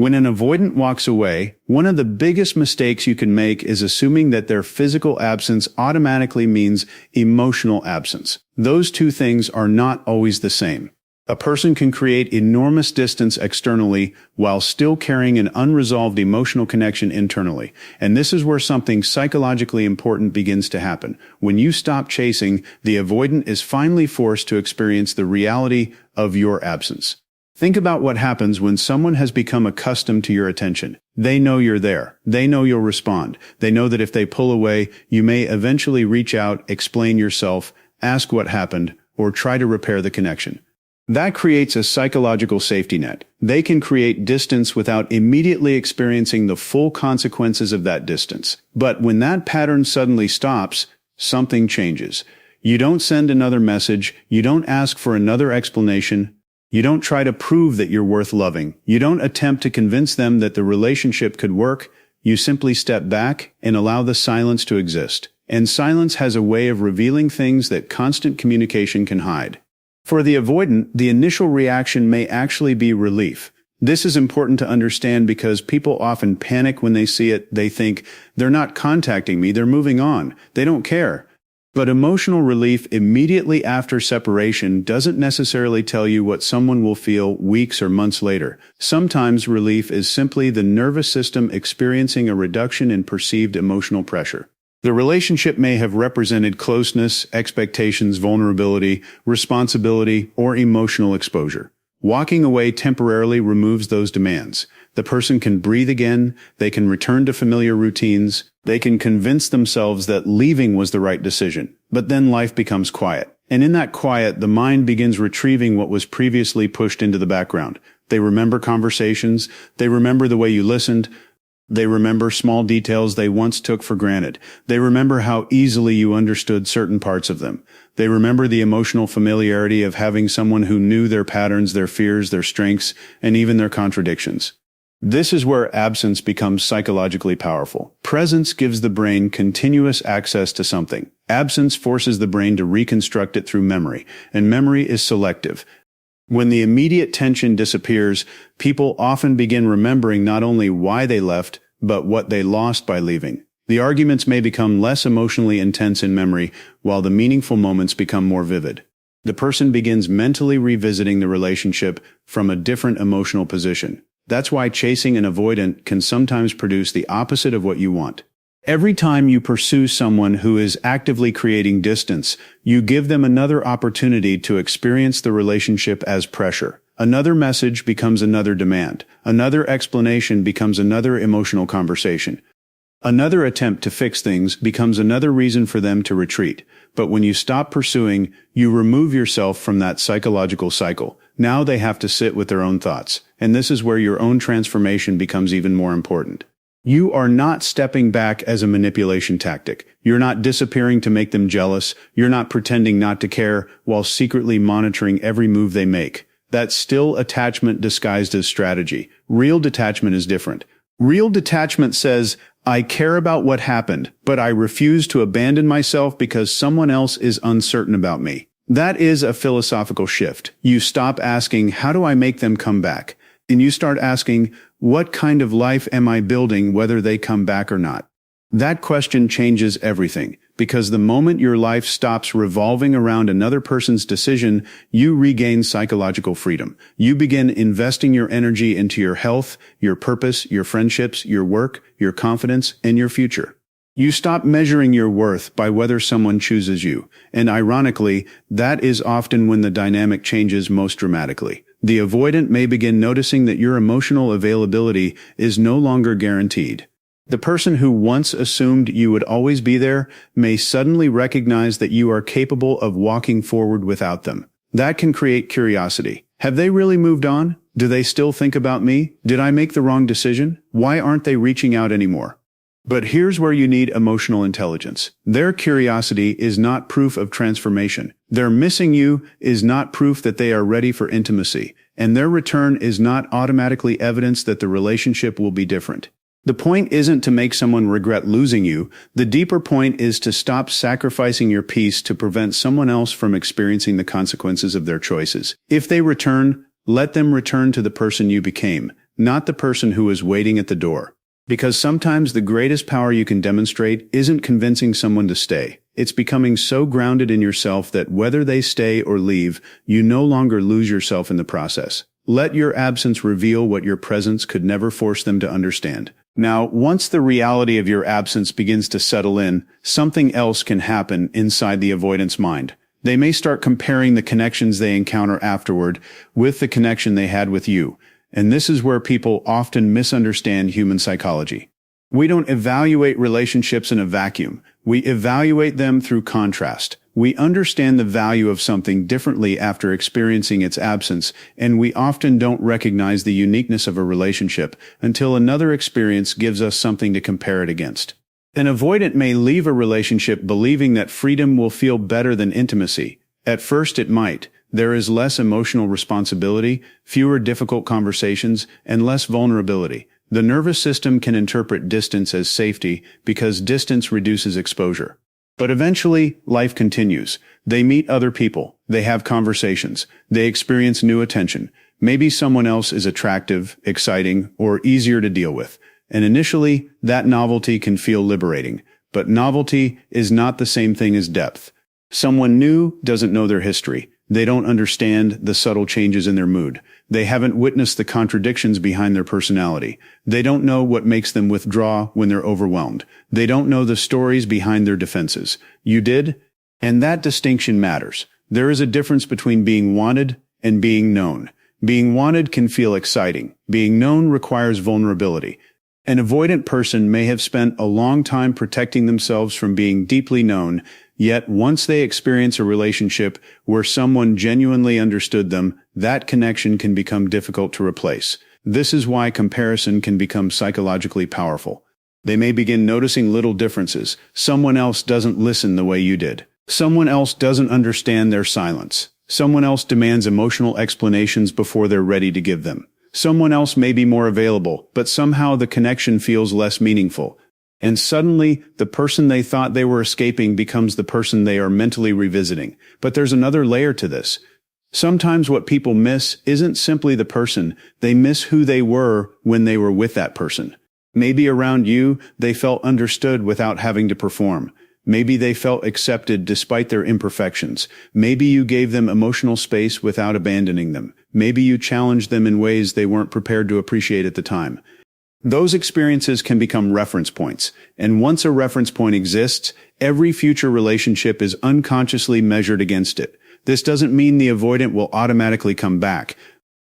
When an avoidant walks away, one of the biggest mistakes you can make is assuming that their physical absence automatically means emotional absence. Those two things are not always the same. A person can create enormous distance externally while still carrying an unresolved emotional connection internally. And this is where something psychologically important begins to happen. When you stop chasing, the avoidant is finally forced to experience the reality of your absence. Think about what happens when someone has become accustomed to your attention. They know you're there. They know you'll respond. They know that if they pull away, you may eventually reach out, explain yourself, ask what happened, or try to repair the connection. That creates a psychological safety net. They can create distance without immediately experiencing the full consequences of that distance. But when that pattern suddenly stops, something changes. You don't send another message. You don't ask for another explanation. You don't try to prove that you're worth loving. You don't attempt to convince them that the relationship could work. You simply step back and allow the silence to exist. And silence has a way of revealing things that constant communication can hide. For the avoidant, the initial reaction may actually be relief. This is important to understand because people often panic when they see it. They think, they're not contacting me, they're moving on, they don't care. But emotional relief immediately after separation doesn't necessarily tell you what someone will feel weeks or months later. Sometimes relief is simply the nervous system experiencing a reduction in perceived emotional pressure. The relationship may have represented closeness, expectations, vulnerability, responsibility, or emotional exposure. Walking away temporarily removes those demands. The person can breathe again, they can return to familiar routines, they can convince themselves that leaving was the right decision. But then life becomes quiet. And in that quiet, the mind begins retrieving what was previously pushed into the background. They remember conversations, they remember the way you listened, they remember small details they once took for granted. They remember how easily you understood certain parts of them. They remember the emotional familiarity of having someone who knew their patterns, their fears, their strengths, and even their contradictions. This is where absence becomes psychologically powerful. Presence gives the brain continuous access to something. Absence forces the brain to reconstruct it through memory, and memory is selective. When the immediate tension disappears, people often begin remembering not only why they left, but what they lost by leaving. The arguments may become less emotionally intense in memory, while the meaningful moments become more vivid. The person begins mentally revisiting the relationship from a different emotional position. That's why chasing an avoidant can sometimes produce the opposite of what you want. Every time you pursue someone who is actively creating distance, you give them another opportunity to experience the relationship as pressure. Another message becomes another demand. Another explanation becomes another emotional conversation. Another attempt to fix things becomes another reason for them to retreat. But when you stop pursuing, you remove yourself from that psychological cycle. Now they have to sit with their own thoughts. And this is where your own transformation becomes even more important. You are not stepping back as a manipulation tactic. You're not disappearing to make them jealous. You're not pretending not to care while secretly monitoring every move they make. That's still attachment disguised as strategy. Real detachment is different. Real detachment says, I care about what happened, but I refuse to abandon myself because someone else is uncertain about me. That is a philosophical shift. You stop asking, how do I make them come back? And you start asking, what kind of life am I building whether they come back or not? That question changes everything, because the moment your life stops revolving around another person's decision, you regain psychological freedom. You begin investing your energy into your health, your purpose, your friendships, your work, your confidence, and your future. You stop measuring your worth by whether someone chooses you. And ironically, that is often when the dynamic changes most dramatically. The avoidant may begin noticing that your emotional availability is no longer guaranteed. The person who once assumed you would always be there may suddenly recognize that you are capable of walking forward without them. That can create curiosity. Have they really moved on? Do they still think about me? Did I make the wrong decision? Why aren't they reaching out anymore? But here's where you need emotional intelligence. Their curiosity is not proof of transformation. Their missing you is not proof that they are ready for intimacy. And their return is not automatically evidence that the relationship will be different. The point isn't to make someone regret losing you. The deeper point is to stop sacrificing your peace to prevent someone else from experiencing the consequences of their choices. If they return, let them return to the person you became, not the person who is waiting at the door. Because sometimes the greatest power you can demonstrate isn't convincing someone to stay. It's becoming so grounded in yourself that whether they stay or leave, you no longer lose yourself in the process. Let your absence reveal what your presence could never force them to understand. Now, once the reality of your absence begins to settle in, something else can happen inside the avoidance mind. They may start comparing the connections they encounter afterward with the connection they had with you. And this is where people often misunderstand human psychology. We don't evaluate relationships in a vacuum. We evaluate them through contrast. We understand the value of something differently after experiencing its absence, and we often don't recognize the uniqueness of a relationship until another experience gives us something to compare it against. An avoidant may leave a relationship believing that freedom will feel better than intimacy. At first it might. There is less emotional responsibility, fewer difficult conversations, and less vulnerability. The nervous system can interpret distance as safety because distance reduces exposure. But eventually, life continues. They meet other people. They have conversations. They experience new attention. Maybe someone else is attractive, exciting, or easier to deal with. And initially, that novelty can feel liberating. But novelty is not the same thing as depth. Someone new doesn't know their history. They don't understand the subtle changes in their mood. They haven't witnessed the contradictions behind their personality. They don't know what makes them withdraw when they're overwhelmed. They don't know the stories behind their defenses. You did? And that distinction matters. There is a difference between being wanted and being known. Being wanted can feel exciting. Being known requires vulnerability. An avoidant person may have spent a long time protecting themselves from being deeply known, yet once they experience a relationship where someone genuinely understood them, that connection can become difficult to replace. This is why comparison can become psychologically powerful. They may begin noticing little differences. Someone else doesn't listen the way you did. Someone else doesn't understand their silence. Someone else demands emotional explanations before they're ready to give them. Someone else may be more available, but somehow the connection feels less meaningful. And suddenly, the person they thought they were escaping becomes the person they are mentally revisiting. But there's another layer to this. Sometimes what people miss isn't simply the person. They miss who they were when they were with that person. Maybe around you, they felt understood without having to perform. Maybe they felt accepted despite their imperfections. Maybe you gave them emotional space without abandoning them. Maybe you challenged them in ways they weren't prepared to appreciate at the time. Those experiences can become reference points, and once a reference point exists, every future relationship is unconsciously measured against it. This doesn't mean the avoidant will automatically come back.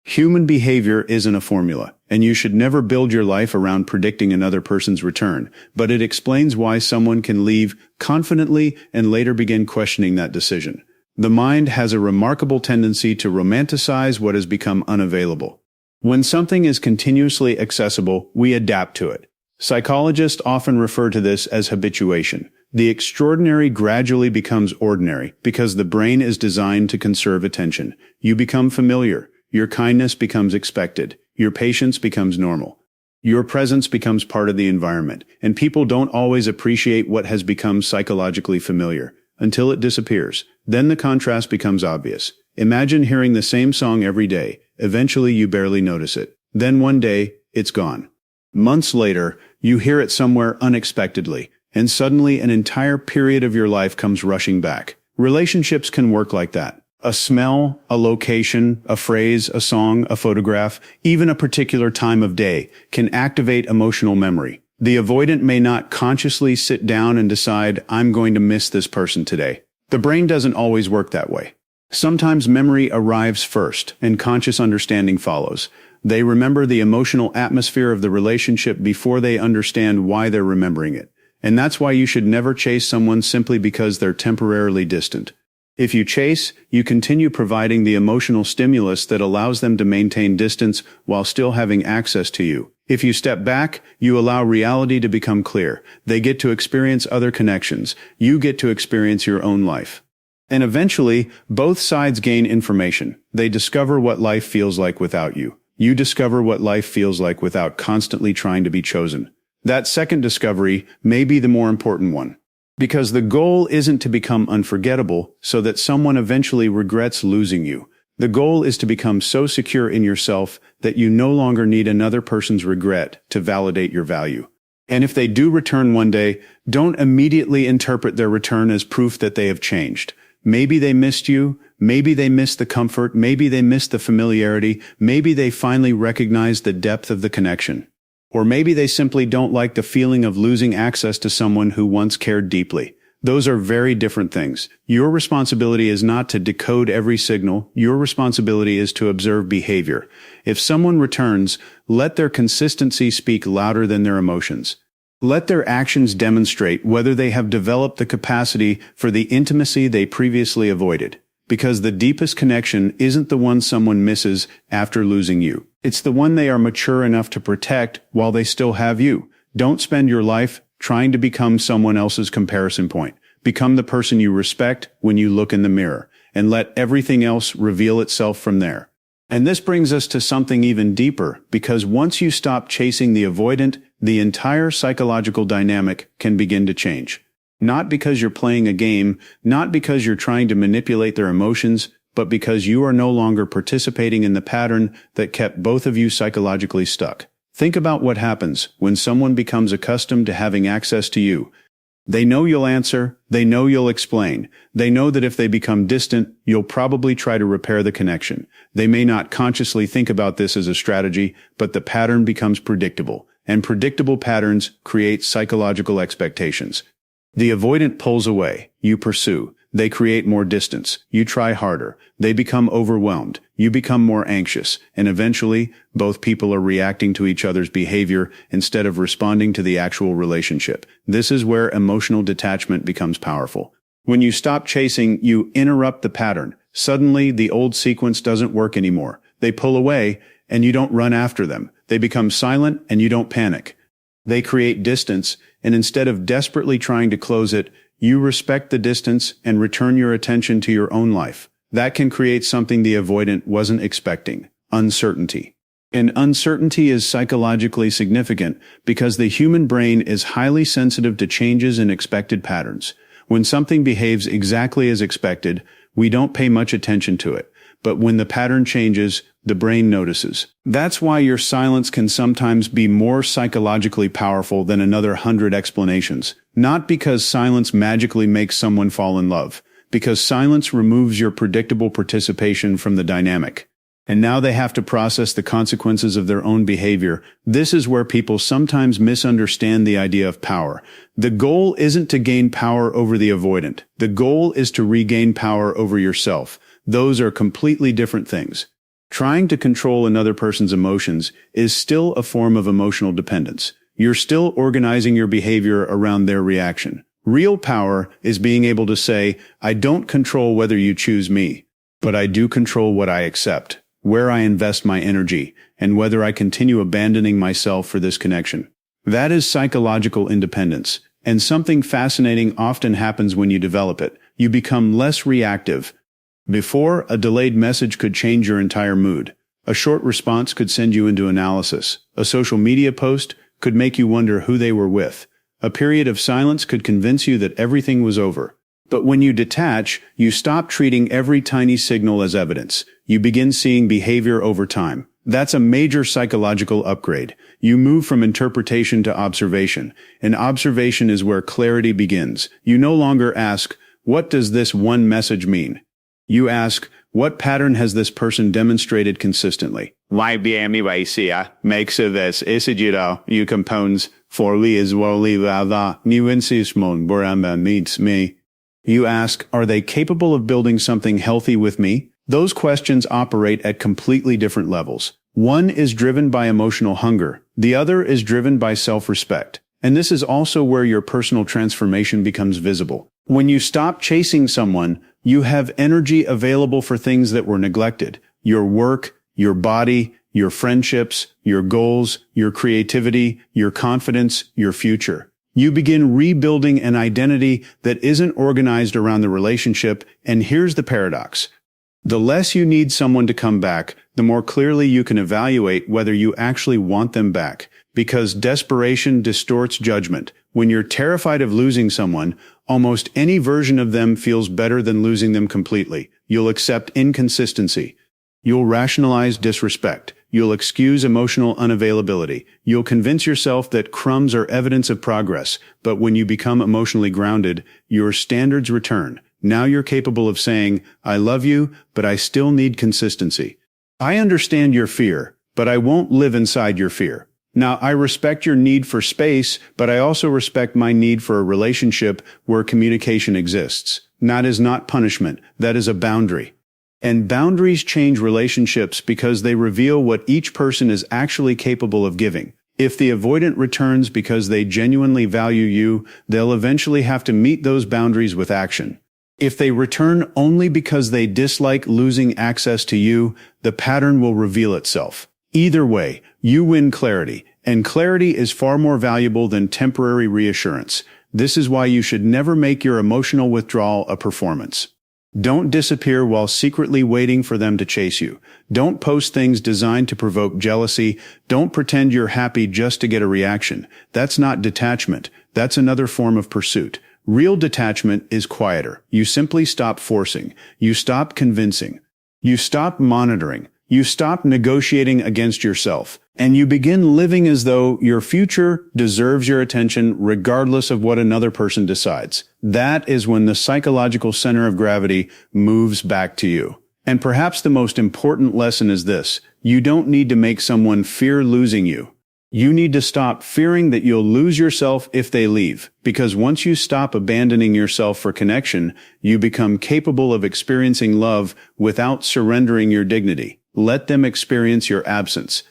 Human behavior isn't a formula, and you should never build your life around predicting another person's return, but it explains why someone can leave confidently and later begin questioning that decision. The mind has a remarkable tendency to romanticize what has become unavailable. When something is continuously accessible, we adapt to it. Psychologists often refer to this as habituation. The extraordinary gradually becomes ordinary because the brain is designed to conserve attention. You become familiar. Your kindness becomes expected. Your patience becomes normal. Your presence becomes part of the environment, and people don't always appreciate what has become psychologically familiar until it disappears. Then the contrast becomes obvious. Imagine hearing the same song every day. Eventually, you barely notice it. Then one day, it's gone. Months later, you hear it somewhere unexpectedly, and suddenly an entire period of your life comes rushing back. Relationships can work like that. A smell, a location, a phrase, a song, a photograph, even a particular time of day can activate emotional memory. The avoidant may not consciously sit down and decide, I'm going to miss this person today. The brain doesn't always work that way. Sometimes memory arrives first, and conscious understanding follows. They remember the emotional atmosphere of the relationship before they understand why they're remembering it. And that's why you should never chase someone simply because they're temporarily distant. If you chase, you continue providing the emotional stimulus that allows them to maintain distance while still having access to you. If you step back, you allow reality to become clear. They get to experience other connections. You get to experience your own life. And eventually, both sides gain information. They discover what life feels like without you. You discover what life feels like without constantly trying to be chosen. That second discovery may be the more important one. Because the goal isn't to become unforgettable so that someone eventually regrets losing you. The goal is to become so secure in yourself that you no longer need another person's regret to validate your value. And if they do return one day, don't immediately interpret their return as proof that they have changed. Maybe they missed you, maybe they missed the comfort, maybe they missed the familiarity, maybe they finally recognized the depth of the connection. Or maybe they simply don't like the feeling of losing access to someone who once cared deeply. Those are very different things. Your responsibility is not to decode every signal. Your responsibility is to observe behavior. If someone returns, let their consistency speak louder than their emotions. Let their actions demonstrate whether they have developed the capacity for the intimacy they previously avoided. Because the deepest connection isn't the one someone misses after losing you. It's the one they are mature enough to protect while they still have you. Don't spend your life trying to become someone else's comparison point. Become the person you respect when you look in the mirror, and let everything else reveal itself from there. And this brings us to something even deeper, because once you stop chasing the avoidant, the entire psychological dynamic can begin to change. Not because you're playing a game, not because you're trying to manipulate their emotions, but because you are no longer participating in the pattern that kept both of you psychologically stuck. Think about what happens when someone becomes accustomed to having access to you. They know you'll answer, they know you'll explain, they know that if they become distant, you'll probably try to repair the connection. They may not consciously think about this as a strategy, but the pattern becomes predictable, and predictable patterns create psychological expectations. The avoidant pulls away, you pursue. They create more distance. You try harder. They become overwhelmed. You become more anxious. And eventually, both people are reacting to each other's behavior instead of responding to the actual relationship. This is where emotional detachment becomes powerful. When you stop chasing, you interrupt the pattern. Suddenly, the old sequence doesn't work anymore. They pull away, and you don't run after them. They become silent, and you don't panic. They create distance, and instead of desperately trying to close it, you respect the distance and return your attention to your own life. That can create something the avoidant wasn't expecting: uncertainty. And uncertainty is psychologically significant because the human brain is highly sensitive to changes in expected patterns. When something behaves exactly as expected, we don't pay much attention to it. But when the pattern changes, the brain notices. That's why your silence can sometimes be more psychologically powerful than another 100 explanations. Not because silence magically makes someone fall in love, because silence removes your predictable participation from the dynamic. And now they have to process the consequences of their own behavior. This is where people sometimes misunderstand the idea of power. The goal isn't to gain power over the avoidant. The goal is to regain power over yourself. Those are completely different things. Trying to control another person's emotions is still a form of emotional dependence. You're still organizing your behavior around their reaction. Real power is being able to say, I don't control whether you choose me, but I do control what I accept, where I invest my energy, and whether I continue abandoning myself for this connection. That is psychological independence, and something fascinating often happens when you develop it. You become less reactive. Before, a delayed message could change your entire mood. A short response could send you into analysis. A social media post could make you wonder who they were with. A period of silence could convince you that everything was over. But when you detach, you stop treating every tiny signal as evidence. You begin seeing behavior over time. That's a major psychological upgrade. You move from interpretation to observation. And observation is where clarity begins. You no longer ask, what does this one message mean? You ask, what pattern has this person demonstrated consistently? Why makes of this isigiro you compounds for li is woli la nuensismon boramba meets me. You ask, are they capable of building something healthy with me? Those questions operate at completely different levels. One is driven by emotional hunger. The other is driven by self-respect. And this is also where your personal transformation becomes visible. When you stop chasing someone, you have energy available for things that were neglected. Your work, your body, your friendships, your goals, your creativity, your confidence, your future. You begin rebuilding an identity that isn't organized around the relationship, and here's the paradox. The less you need someone to come back, the more clearly you can evaluate whether you actually want them back, because desperation distorts judgment. When you're terrified of losing someone, almost any version of them feels better than losing them completely. You'll accept inconsistency. You'll rationalize disrespect. You'll excuse emotional unavailability. You'll convince yourself that crumbs are evidence of progress. But when you become emotionally grounded, your standards return. Now you're capable of saying, I love you, but I still need consistency. I understand your fear, but I won't live inside your fear. Now, I respect your need for space, but I also respect my need for a relationship where communication exists. That is not punishment. That is a boundary. And boundaries change relationships because they reveal what each person is actually capable of giving. If the avoidant returns because they genuinely value you, they'll eventually have to meet those boundaries with action. If they return only because they dislike losing access to you, the pattern will reveal itself. Either way, you win clarity, and clarity is far more valuable than temporary reassurance. This is why you should never make your emotional withdrawal a performance. Don't disappear while secretly waiting for them to chase you. Don't post things designed to provoke jealousy. Don't pretend you're happy just to get a reaction. That's not detachment. That's another form of pursuit. Real detachment is quieter. You simply stop forcing. You stop convincing. You stop monitoring. You stop negotiating against yourself, and you begin living as though your future deserves your attention regardless of what another person decides. That is when the psychological center of gravity moves back to you. And perhaps the most important lesson is this: you don't need to make someone fear losing you. You need to stop fearing that you'll lose yourself if they leave, because once you stop abandoning yourself for connection, you become capable of experiencing love without surrendering your dignity. Let them experience your absence.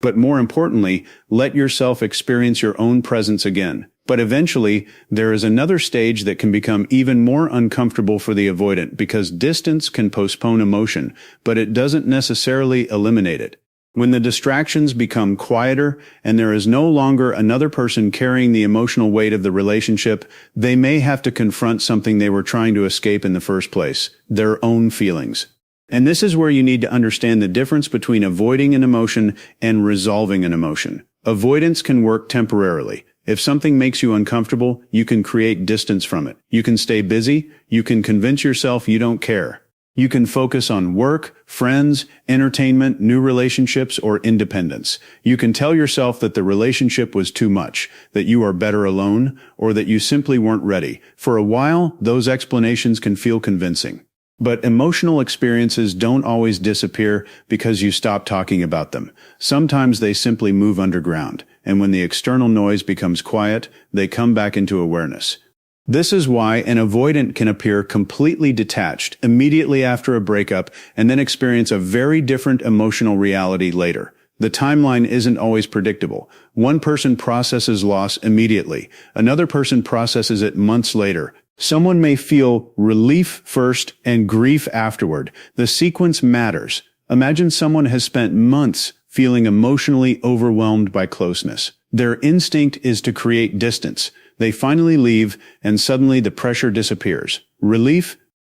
But more importantly, let yourself experience your own presence again. But eventually, there is another stage that can become even more uncomfortable for the avoidant, because distance can postpone emotion, but it doesn't necessarily eliminate it. When the distractions become quieter and there is no longer another person carrying the emotional weight of the relationship, they may have to confront something they were trying to escape in the first place: their own feelings. And this is where you need to understand the difference between avoiding an emotion and resolving an emotion. Avoidance can work temporarily. If something makes you uncomfortable, you can create distance from it. You can stay busy. You can convince yourself you don't care. You can focus on work, friends, entertainment, new relationships, or independence. You can tell yourself that the relationship was too much, that you are better alone, or that you simply weren't ready. For a while, those explanations can feel convincing. But emotional experiences don't always disappear because you stop talking about them. Sometimes they simply move underground, and when the external noise becomes quiet, they come back into awareness. This is why an avoidant can appear completely detached immediately after a breakup and then experience a very different emotional reality later. The timeline isn't always predictable. One person processes loss immediately. Another person processes it months later. Someone may feel relief first and grief afterward. The sequence matters. Imagine someone has spent months feeling emotionally overwhelmed by closeness. Their instinct is to create distance. They finally leave, and suddenly the pressure disappears. Relief?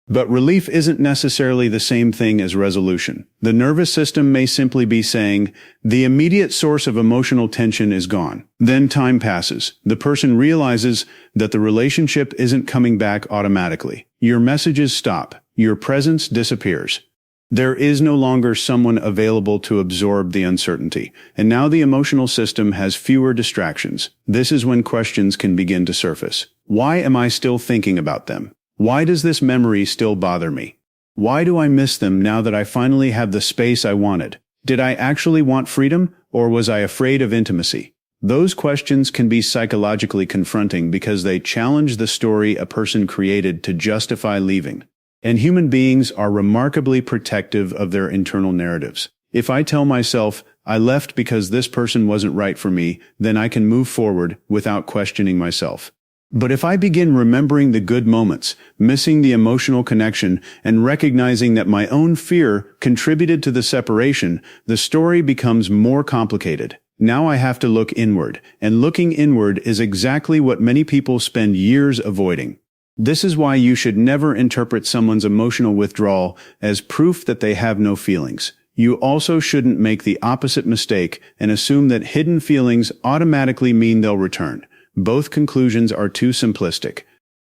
But relief isn't necessarily the same thing as resolution. The nervous system may simply be saying, the immediate source of emotional tension is gone. Then time passes. The person realizes that the relationship isn't coming back automatically. Your messages stop. Your presence disappears. There is no longer someone available to absorb the uncertainty, and now the emotional system has fewer distractions. This is when questions can begin to surface. Why am I still thinking about them? Why does this memory still bother me? Why do I miss them now that I finally have the space I wanted? Did I actually want freedom, or was I afraid of intimacy? Those questions can be psychologically confronting because they challenge the story a person created to justify leaving. And human beings are remarkably protective of their internal narratives. If I tell myself, I left because this person wasn't right for me, then I can move forward without questioning myself. But if I begin remembering the good moments, missing the emotional connection, and recognizing that my own fear contributed to the separation, the story becomes more complicated. Now I have to look inward, and looking inward is exactly what many people spend years avoiding. This is why you should never interpret someone's emotional withdrawal as proof that they have no feelings. You also shouldn't make the opposite mistake and assume that hidden feelings automatically mean they'll return. Both conclusions are too simplistic.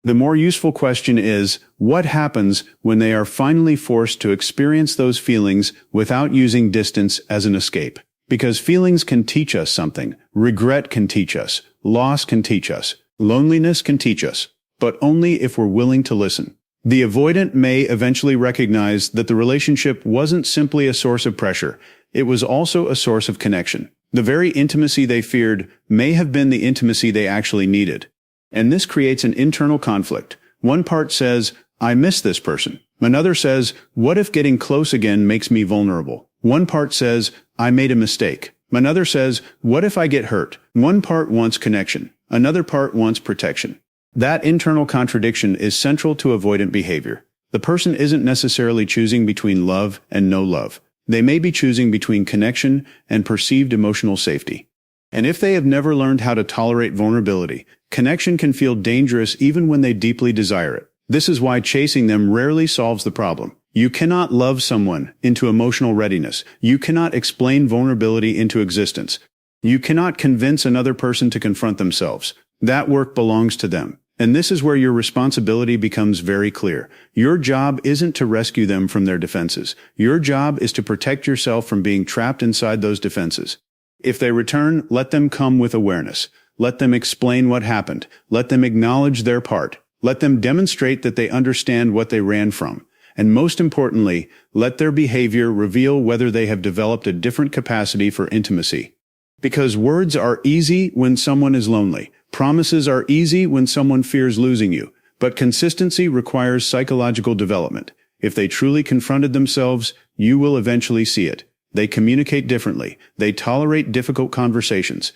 The more useful question is, what happens when they are finally forced to experience those feelings without using distance as an escape? Because feelings can teach us something. Regret can teach us. Loss can teach us. Loneliness can teach us. But only if we're willing to listen. The avoidant may eventually recognize that the relationship wasn't simply a source of pressure. It was also a source of connection. The very intimacy they feared may have been the intimacy they actually needed. And this creates an internal conflict. One part says, I miss this person. Another says, what if getting close again makes me vulnerable? One part says, I made a mistake. Another says, what if I get hurt? One part wants connection. Another part wants protection. That internal contradiction is central to avoidant behavior. The person isn't necessarily choosing between love and no love. They may be choosing between connection and perceived emotional safety. And if they have never learned how to tolerate vulnerability, connection can feel dangerous even when they deeply desire it. This is why chasing them rarely solves the problem. You cannot love someone into emotional readiness. You cannot explain vulnerability into existence. You cannot convince another person to confront themselves. That work belongs to them. And this is where your responsibility becomes very clear. Your job isn't to rescue them from their defenses. Your job is to protect yourself from being trapped inside those defenses. If they return, let them come with awareness. Let them explain what happened. Let them acknowledge their part. Let them demonstrate that they understand what they ran from. And most importantly, let their behavior reveal whether they have developed a different capacity for intimacy. Because words are easy when someone is lonely. Promises are easy when someone fears losing you. But consistency requires psychological development. If they truly confronted themselves, you will eventually see it. They communicate differently. They tolerate difficult conversations.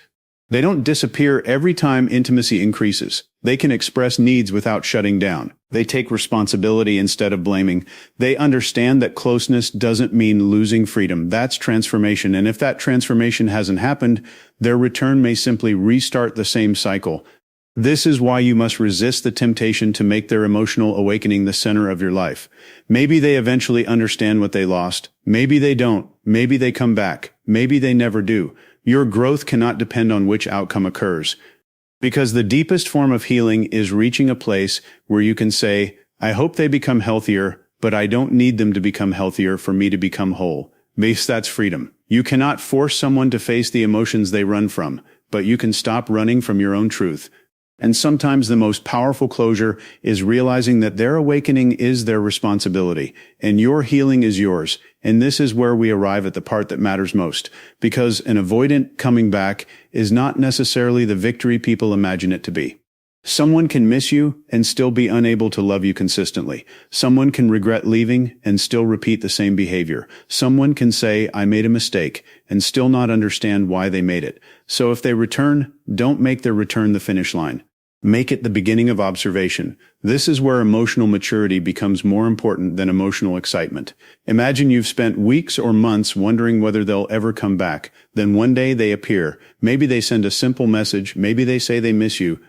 They don't disappear every time intimacy increases. They can express needs without shutting down. They take responsibility instead of blaming. They understand that closeness doesn't mean losing freedom. That's transformation. And if that transformation hasn't happened, their return may simply restart the same cycle. This is why you must resist the temptation to make their emotional awakening the center of your life. Maybe they eventually understand what they lost. Maybe they don't. Maybe they come back. Maybe they never do. Your growth cannot depend on which outcome occurs. Because the deepest form of healing is reaching a place where you can say, I hope they become healthier, but I don't need them to become healthier for me to become whole. Because that's freedom. You cannot force someone to face the emotions they run from, but you can stop running from your own truth. And sometimes the most powerful closure is realizing that their awakening is their responsibility, and your healing is yours. And this is where we arrive at the part that matters most, because an avoidant coming back is not necessarily the victory people imagine it to be. Someone can miss you and still be unable to love you consistently. Someone can regret leaving and still repeat the same behavior. Someone can say, I made a mistake, and still not understand why they made it. So if they return, don't make their return the finish line. Make it the beginning of observation. This is where emotional maturity becomes more important than emotional excitement. Imagine you've spent weeks or months wondering whether they'll ever come back. Then one day they appear. Maybe they send a simple message. Maybe they say they miss you.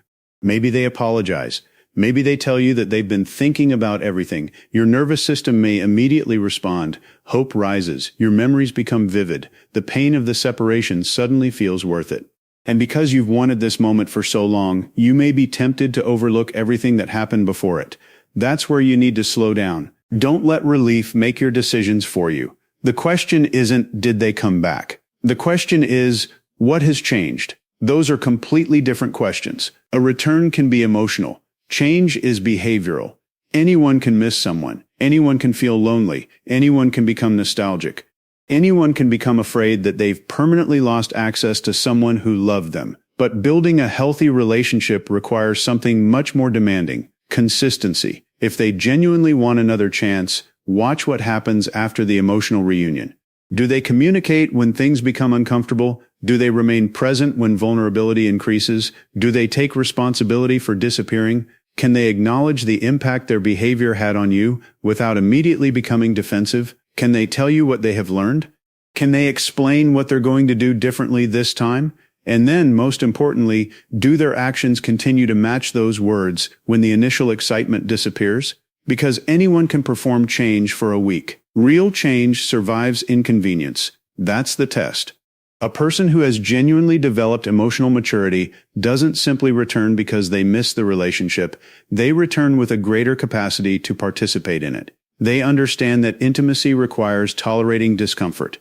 Maybe they apologize. Maybe they tell you that they've been thinking about everything. Your nervous system may immediately respond. Hope rises. Your memories become vivid. The pain of the separation suddenly feels worth it. And because you've wanted this moment for so long, you may be tempted to overlook everything that happened before it. That's where you need to slow down. Don't let relief make your decisions for you. The question isn't, did they come back? The question is, what has changed? Those are completely different questions. A return can be emotional. Change is behavioral. Anyone can miss someone. Anyone can feel lonely. Anyone can become nostalgic. Anyone can become afraid that they've permanently lost access to someone who loved them. But building a healthy relationship requires something much more demanding: consistency. If they genuinely want another chance, watch what happens after the emotional reunion. Do they communicate when things become uncomfortable? Do they remain present when vulnerability increases? Do they take responsibility for disappearing? Can they acknowledge the impact their behavior had on you without immediately becoming defensive? Can they tell you what they have learned? Can they explain what they're going to do differently this time? And then, most importantly, do their actions continue to match those words when the initial excitement disappears? Because anyone can perform change for a week. Real change survives inconvenience. That's the test. A person who has genuinely developed emotional maturity doesn't simply return because they miss the relationship. They return with a greater capacity to participate in it. They understand that intimacy requires tolerating discomfort.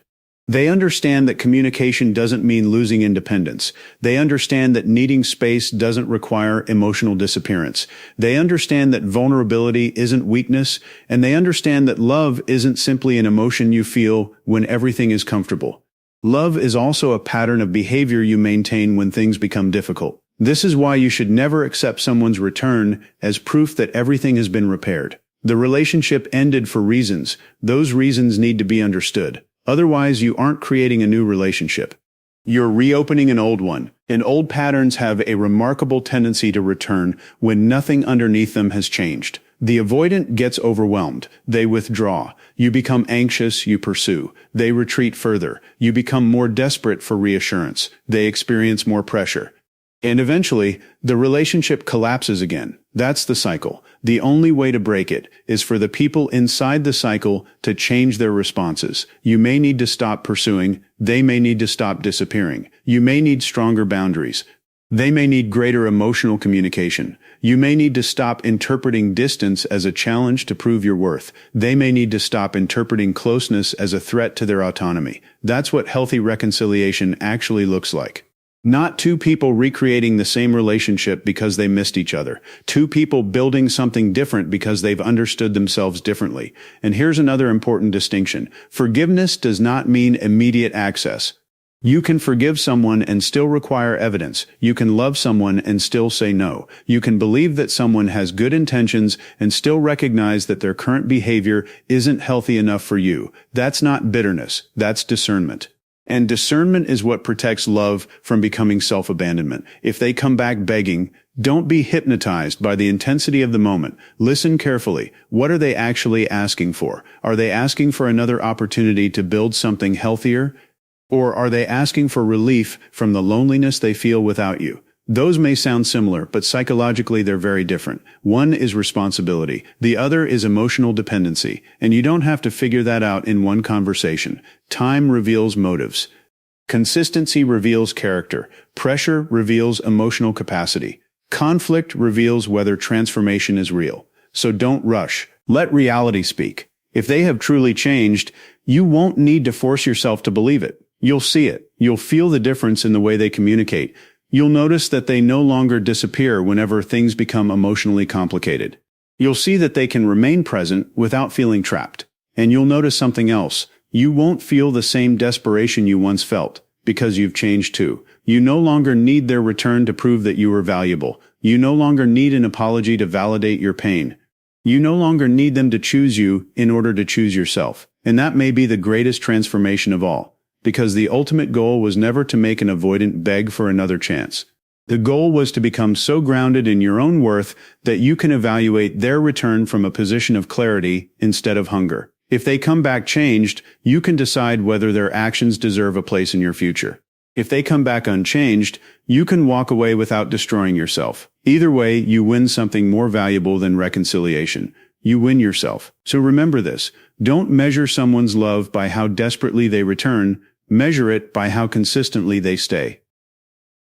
They understand that communication doesn't mean losing independence. They understand that needing space doesn't require emotional disappearance. They understand that vulnerability isn't weakness, and they understand that love isn't simply an emotion you feel when everything is comfortable. Love is also a pattern of behavior you maintain when things become difficult. This is why you should never accept someone's return as proof that everything has been repaired. The relationship ended for reasons. Those reasons need to be understood. Otherwise, you aren't creating a new relationship. You're reopening an old one, and old patterns have a remarkable tendency to return when nothing underneath them has changed. The avoidant gets overwhelmed. They withdraw. You become anxious, you pursue. They retreat further. You become more desperate for reassurance. They experience more pressure. And eventually, the relationship collapses again. That's the cycle. The only way to break it is for the people inside the cycle to change their responses. You may need to stop pursuing. They may need to stop disappearing. You may need stronger boundaries. They may need greater emotional communication. You may need to stop interpreting distance as a challenge to prove your worth. They may need to stop interpreting closeness as a threat to their autonomy. That's what healthy reconciliation actually looks like. Not two people recreating the same relationship because they missed each other. Two people building something different because they've understood themselves differently. And here's another important distinction. Forgiveness does not mean immediate access. You can forgive someone and still require evidence. You can love someone and still say no. You can believe that someone has good intentions and still recognize that their current behavior isn't healthy enough for you. That's not bitterness. That's discernment. And discernment is what protects love from becoming self-abandonment. If they come back begging, don't be hypnotized by the intensity of the moment. Listen carefully. What are they actually asking for? Are they asking for another opportunity to build something healthier? Or are they asking for relief from the loneliness they feel without you? Those may sound similar, but psychologically they're very different. One is responsibility. The other is emotional dependency. And you don't have to figure that out in one conversation. Time reveals motives. Consistency reveals character. Pressure reveals emotional capacity. Conflict reveals whether transformation is real. So don't rush. Let reality speak. If they have truly changed, you won't need to force yourself to believe it. You'll see it. You'll feel the difference in the way they communicate. You'll notice that they no longer disappear whenever things become emotionally complicated. You'll see that they can remain present without feeling trapped. And you'll notice something else. You won't feel the same desperation you once felt, because you've changed too. You no longer need their return to prove that you are valuable. You no longer need an apology to validate your pain. You no longer need them to choose you in order to choose yourself. And that may be the greatest transformation of all. Because the ultimate goal was never to make an avoidant beg for another chance. The goal was to become so grounded in your own worth that you can evaluate their return from a position of clarity instead of hunger. If they come back changed, you can decide whether their actions deserve a place in your future. If they come back unchanged, you can walk away without destroying yourself. Either way, you win something more valuable than reconciliation. You win yourself. So remember this. Don't measure someone's love by how desperately they return. Measure it by how consistently they stay.